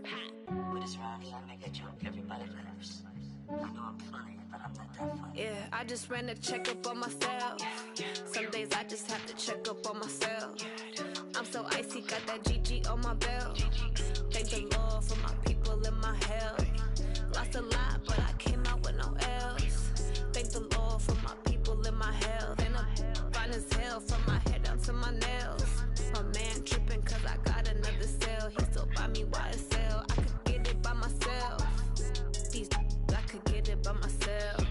With this rhyme, I make a joke, everybody laughs. I know I'm funny, but I'm not that funny. Yeah, I just ran a checkup on myself. Some days I just have to check up on myself. I'm so icy, got that GG on my belt. Thank the Lord for my people in my health. Lost a lot, but I came out with no L's. Thank the Lord for my people in my health. And I'm fine as hell from my head down to my nails. My man tripping cause I got another cell. He still buy me YSL. I could get it by myself. These I could get it by myself.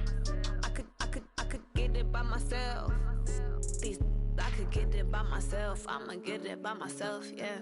I could get it by myself. These I could get it by myself. I'ma get it by myself, yeah.